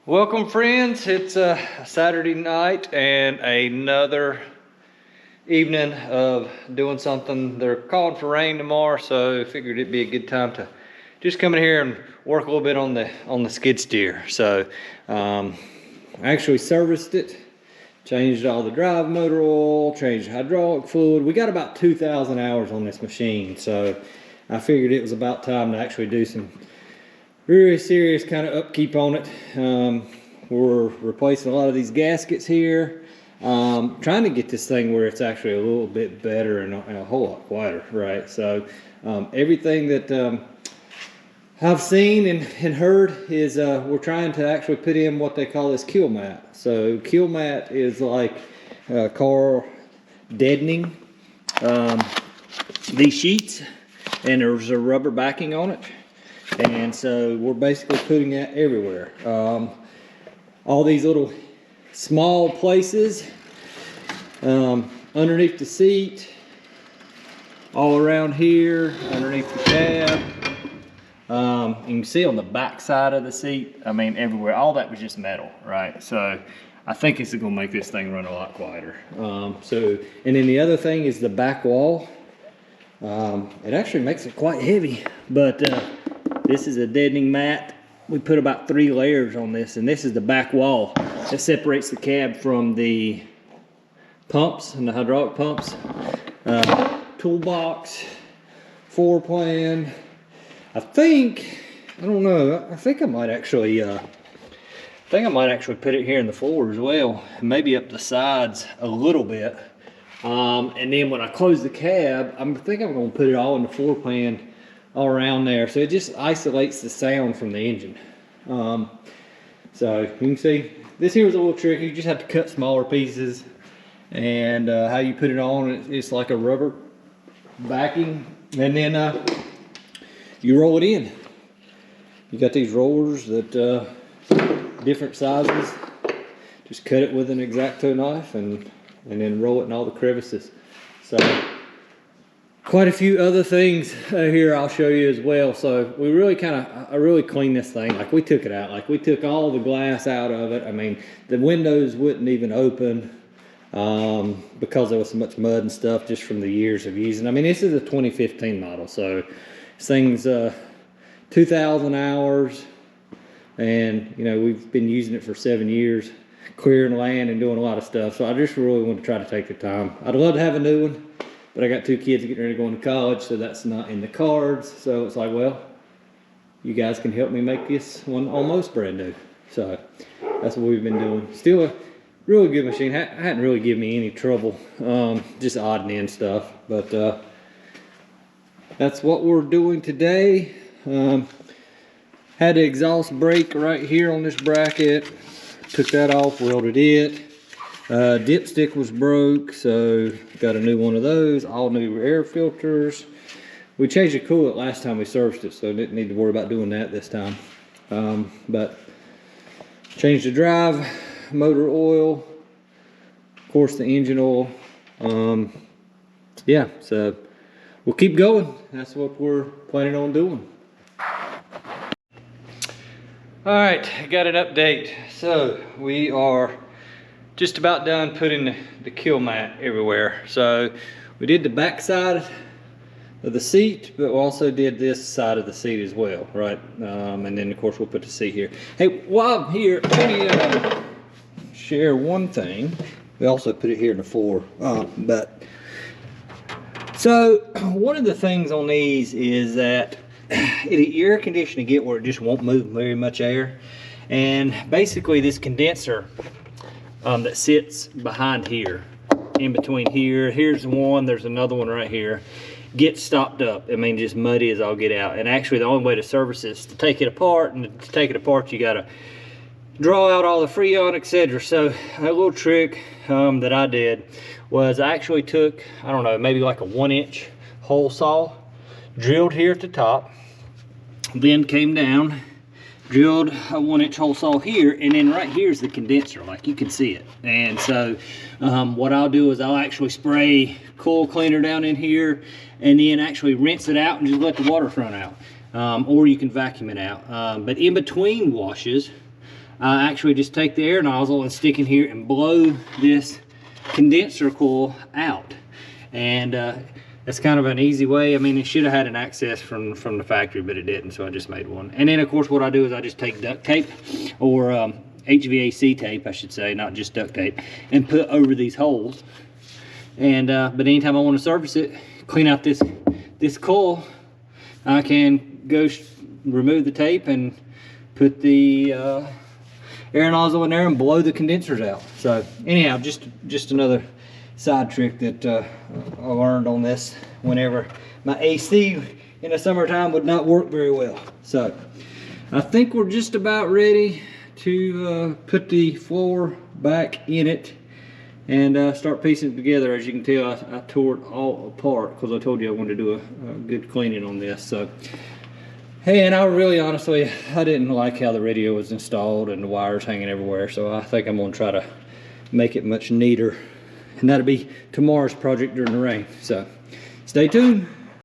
Welcome friends, it's a Saturday night and another evening of doing something. They're calling for rain tomorrow, so I figured it'd be a good time to just come in here and work a little bit on the skid steer. So I actually serviced it, changed all the drive motor oil, changed hydraulic fluid. We got about 2,000 hours on this machine, so I figured it was about time to actually do some really serious kind of upkeep on it. We're replacing a lot of these gaskets here, trying to get this thing where it's actually a little bit better and a whole lot quieter, right? So everything that I've seen and heard is we're trying to actually put in what they call this kill mat. So kill mat is like car deadening these sheets, and there's a rubber backing on it. And so we're basically putting that everywhere. All these little small places, underneath the seat, all around here, underneath the cab. You can see on the back side of the seat, I mean everywhere, all that was just metal, right? So I think it's gonna make this thing run a lot quieter. And then the other thing is the back wall. It actually makes it quite heavy, but this is a deadening mat. We put about 3 layers on this, and this is the back wall that separates the cab from the pumps and the hydraulic pumps. Toolbox, floor plan. I don't know. I think I might actually put it here in the floor as well, maybe up the sides a little bit. And then when I close the cab, I think I'm going to put it all in the floor pan all around there, so it just isolates the sound from the engine. So you can see this here is a little tricky. You just have to cut smaller pieces, and how you put it on, it's like a rubber backing, and then you roll it in. You got these rollers that different sizes. Just cut it with an X-Acto knife and then roll it in all the crevices. So quite a few other things here I'll show you as well. So we really I really cleaned this thing. Like, we took it out, like we took all the glass out of it. I mean, the windows wouldn't even open because there was so much mud and stuff just from the years of using. I mean, this is a 2015 model, so this thing's 2,000 hours, and you know, we've been using it for 7 years, clearing land and doing a lot of stuff. So I just really want to try to take the time. I'd love to have a new one, but I got 2 kids getting ready to go into college, so that's not in the cards. So it's like, well, you guys can help me make this one almost brand new. So that's what we've been doing. Still a really good machine. Hadn't really given me any trouble, just odd and end stuff. But that's what we're doing today. Had the exhaust brake right here on this bracket. Took that off, welded it. Dipstick was broke, so got a new one of those. All new air filters. We changed the coolant last time we serviced it, so didn't need to worry about doing that this time. But changed the drive motor oil, of course the engine oil. Yeah, so we'll keep going. That's what we're planning on doing. All right, I got an update. So we are just about done putting the kill mat everywhere. So we did the back side of the seat, but we also did this side of the seat as well, right? And then of course we'll put the seat here. Hey, while I'm here, let me share one thing. We also put it here in the floor. So one of the things on these is that the air conditioning get where it just won't move very much air, and basically this condenser that sits behind here, in between here, here's one, there's another one right here, gets stopped up. I mean, just muddy as all get out. And actually the only way to service this is to take it apart, and to take it apart you gotta draw out all the freon, etc. So a little trick that I did was I actually took, I don't know, maybe like a 1-inch hole saw, drilled here at the top, then came down, drilled a 1-inch hole saw here, and then right here is the condenser, like you can see it. And so what I'll do is I'll actually spray coil cleaner down in here, and then actually rinse it out and just let the water run out. Or you can vacuum it out. But in between washes, I actually just take the air nozzle and stick in here and blow this condenser coil out. And that's kind of an easy way. I mean, it should have had an access from the factory, but it didn't, so I just made one. And then of course what I do is I just take duct tape, or HVAC tape I should say, not just duct tape, and put over these holes. And but anytime I want to service it, clean out this coil, I can go remove the tape and put the air nozzle in there and blow the condensers out. So anyhow, just another side trick that I learned on this whenever my AC in the summertime would not work very well. So I think we're just about ready to put the floor back in it and start piecing it together. As you can tell, I tore it all apart because I told you I wanted to do a good cleaning on this. So, hey, and I really honestly, I didn't like how the radio was installed and the wires hanging everywhere, so I think I'm going to try to make it much neater. And that'll be tomorrow's project during the rain. So stay tuned.